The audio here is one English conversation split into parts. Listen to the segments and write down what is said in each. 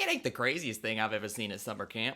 It ain't the craziest thing I've ever seen at summer camp.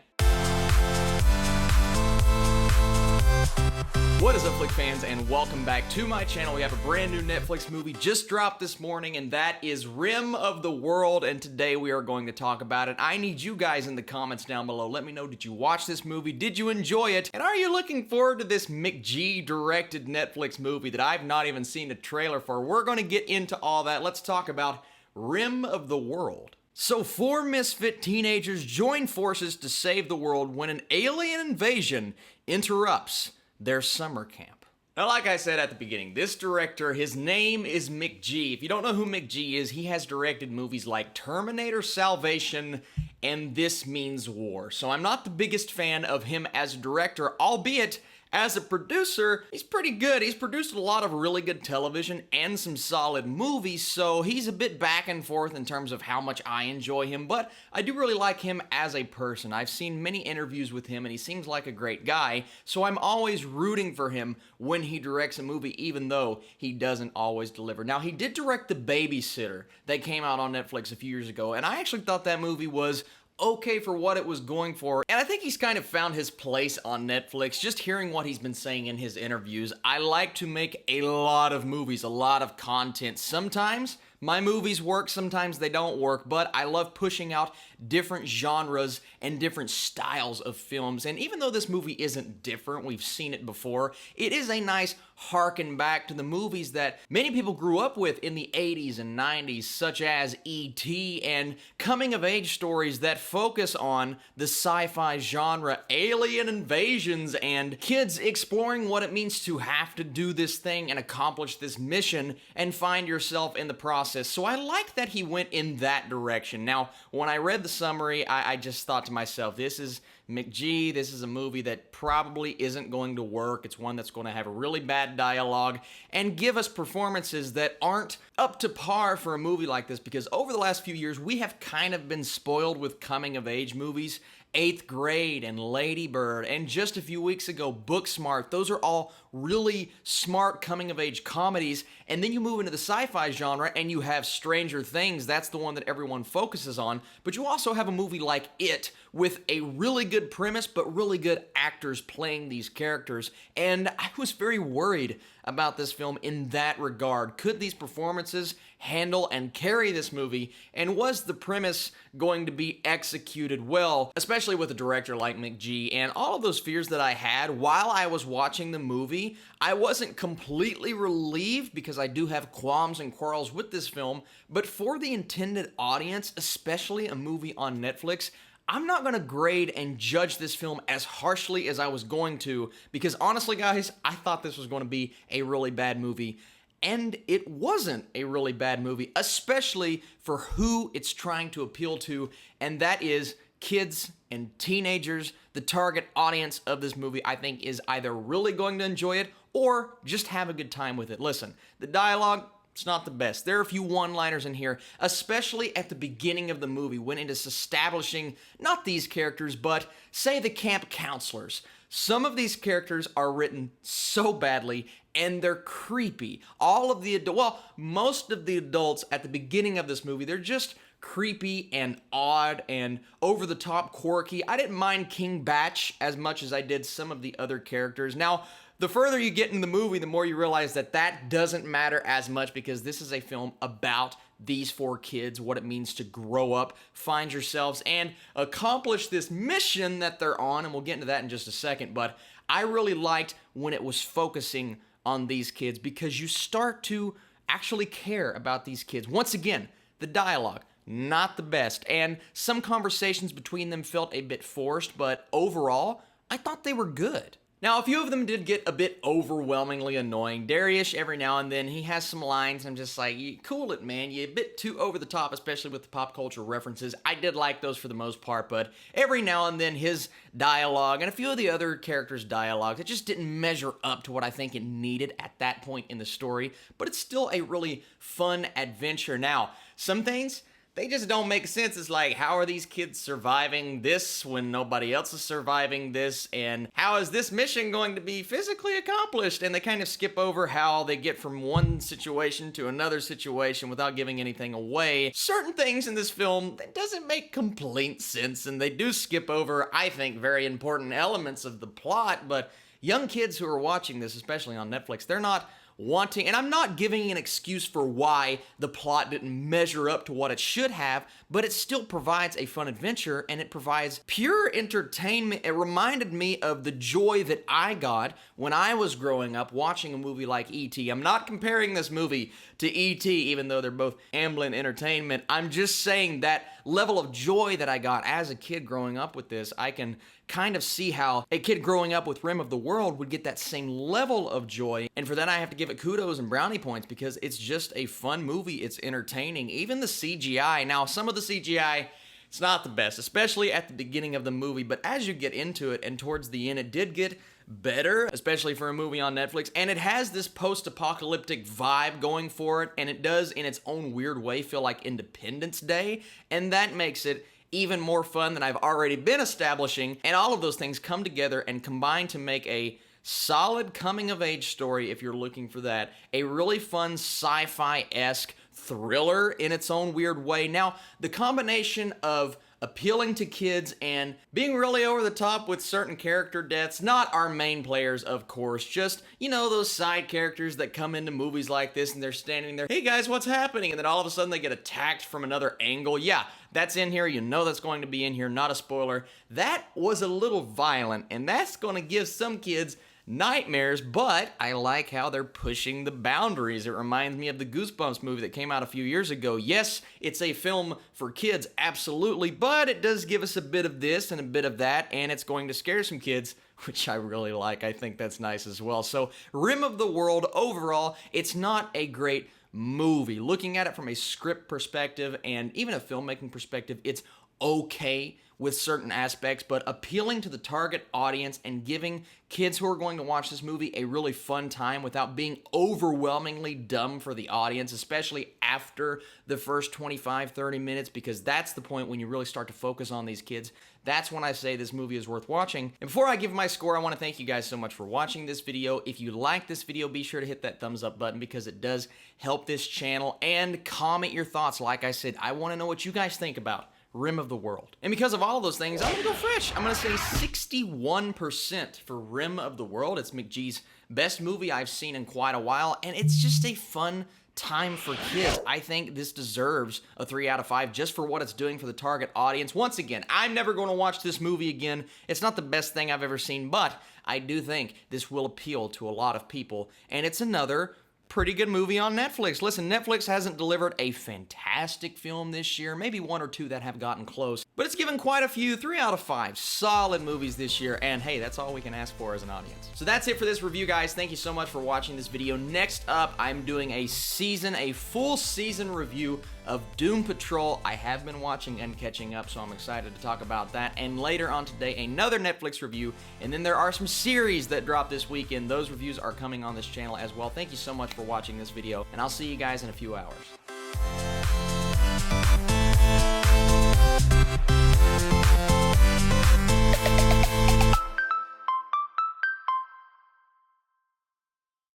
What is up, Flick fans, and welcome back to my channel. We have a brand new Netflix movie just dropped this morning, and that is Rim of the World, and today we are going to talk about it. I need you guys in the comments down below. Let me know, did you watch this movie? Did you enjoy it? And are you looking forward to this McG directed Netflix movie that I've not even seen a trailer for? We're going to get into all that. Let's talk about Rim of the World. So 4 misfit teenagers join forces to save the world when an alien invasion interrupts their summer camp. Now, like I said at the beginning, this director, his name is McG. If you don't know who McG is, he has directed movies like Terminator Salvation and This Means War. So I'm not the biggest fan of him as a director, albeit as a producer, he's pretty good. He's produced a lot of really good television and some solid movies, so he's a bit back and forth in terms of how much I enjoy him, but I do really like him as a person. I've seen many interviews with him, and he seems like a great guy, so I'm always rooting for him when he directs a movie, even though he doesn't always deliver. Now, he did direct The Babysitter that came out on Netflix a few years ago, and I actually thought that movie was okay for what it was going for, and I think he's kind of found his place on Netflix. Just hearing what he's been saying in his interviews, I like to make a lot of movies, a lot of content. Sometimes my movies work, sometimes they don't work, but I love pushing out different genres and different styles of films. And even though this movie isn't different, we've seen it before, it is a nice harken back to the movies that many people grew up with in the 80s and 90s, such as E.T. and coming-of-age stories that focus on the sci-fi genre, alien invasions, and kids exploring what it means to have to do this thing and accomplish this mission and find yourself in the process. So I like that he went in that direction. Now, when I read the summary, I just thought to myself, this is McG, this is a movie that probably isn't going to work. It's one that's going to have a really bad dialogue and give us performances that aren't up to par for a movie like this, because over the last few years, we have kind of been spoiled with coming-of-age movies. 8th Grade and Lady Bird, and just a few weeks ago, Booksmart. Those are all really smart coming-of-age comedies, and then you move into the sci-fi genre and you have Stranger Things. That's the one that everyone focuses on, but you also have a movie like It with a really good premise, but really good actors playing these characters, and I was very worried about this film in that regard. Could these performances handle and carry this movie, and was the premise going to be executed well, especially with a director like McG? And all of those fears that I had while I was watching the movie, I wasn't completely relieved, because I do have qualms and quarrels with this film, but for the intended audience, especially a movie on Netflix, I'm not going to grade and judge this film as harshly as I was going to, because honestly, guys, I thought this was going to be a really bad movie, and it wasn't a really bad movie, especially for who it's trying to appeal to, and that is kids and teenagers. The target audience of this movie, I think, is either really going to enjoy it or just have a good time with it. Listen, the dialogue, it's not the best. There are a few one-liners in here, especially at the beginning of the movie when it is establishing not these characters, but say the camp counselors. Some of these characters are written so badly, and they're creepy. Most of the adults at the beginning of this movie, they're just creepy and odd and over-the-top quirky. I didn't mind King Batch as much as I did some of the other characters. Now, the further you get in the movie, the more you realize that that doesn't matter as much, because this is a film about these 4 kids, what it means to grow up, find yourselves, and accomplish this mission that they're on, and we'll get into that in just a second. But I really liked when it was focusing on these kids, because you start to actually care about these kids. Once again, the dialogue, not the best, and some conversations between them felt a bit forced, but overall, I thought they were good. Now, a few of them did get a bit overwhelmingly annoying. Darius, every now and then, he has some lines. I'm just like, you cool it, man. You're a bit too over the top, especially with the pop culture references. I did like those for the most part, but every now and then, his dialogue and a few of the other characters' dialogues, it just didn't measure up to what I think it needed at that point in the story. But it's still a really fun adventure. Now, some things they just don't make sense. It's like, how are these kids surviving this when nobody else is surviving this? And how is this mission going to be physically accomplished? And they kind of skip over how they get from one situation to another situation without giving anything away. Certain things in this film, that doesn't make complete sense, and they do skip over, I think, very important elements of the plot. But young kids who are watching this, especially on Netflix, they're not wanting, and I'm not giving an excuse for why the plot didn't measure up to what it should have, but it still provides a fun adventure, and it provides pure entertainment. It reminded me of the joy that I got when I was growing up watching a movie like E.T. I'm not comparing this movie to E.T., even though they're both Amblin Entertainment. I'm just saying that level of joy that I got as a kid growing up with this, I can kind of see how a kid growing up with Rim of the World would get that same level of joy. And for that, I have to give it kudos and brownie points, because it's just a fun movie. It's entertaining. Even the CGI. Now, some of the CGI, it's not the best, especially at the beginning of the movie, but as you get into it and towards the end, it did get better, especially for a movie on Netflix. And it has this post-apocalyptic vibe going for it, and it does, in its own weird way, feel like Independence Day, and that makes it even more fun than I've already been establishing. And all of those things come together and combine to make a solid coming-of-age story, if you're looking for that. A really fun sci-fi-esque thriller in its own weird way. Now, the combination of appealing to kids and being really over the top with certain character deaths, not our main players, of course, just, you know, those side characters that come into movies like this and they're standing there, hey guys, what's happening? And then all of a sudden they get attacked from another angle. Yeah, that's in here. You know that's going to be in here, not a spoiler. That was a little violent, and that's going to give some kids nightmares, but I like how they're pushing the boundaries. It reminds me of the Goosebumps movie that came out a few years ago. Yes, it's a film for kids, absolutely, but it does give us a bit of this and a bit of that, and it's going to scare some kids, which I really like. I think that's nice as well. So, Rim of the World, overall, it's not a great movie. Looking at it from a script perspective and even a filmmaking perspective, it's okay with certain aspects, but appealing to the target audience and giving kids who are going to watch this movie a really fun time without being overwhelmingly dumb for the audience, especially after the first 25, 30 minutes, because that's the point when you really start to focus on these kids. That's when I say this movie is worth watching. And before I give my score, I want to thank you guys so much for watching this video. If you like this video, be sure to hit that thumbs up button, because it does help this channel, and comment your thoughts. Like I said, I want to know what you guys think about Rim of the World. And because of all of those things, I'm gonna go fresh. I'm gonna say 61% for Rim of the World. It's McGee's best movie I've seen in quite a while, and it's just a fun time for kids. I think this deserves a 3 out of 5 just for what it's doing for the target audience. Once again, I'm never going to watch this movie again. It's not the best thing I've ever seen, but I do think this will appeal to a lot of people, and it's another pretty good movie on Netflix. Listen, Netflix hasn't delivered a fantastic film this year, maybe one or two that have gotten close, but it's given quite a few 3 out of 5 solid movies this year, and hey, that's all we can ask for as an audience. So that's it for this review, guys. Thank you so much for watching this video. Next up, I'm doing a full season review of Doom Patrol. I have been watching and catching up, so I'm excited to talk about that. And later on today, another Netflix review, and then there are some series that drop this weekend. Those reviews are coming on this channel as well. Thank you so much for watching this video, and I'll see you guys in a few hours.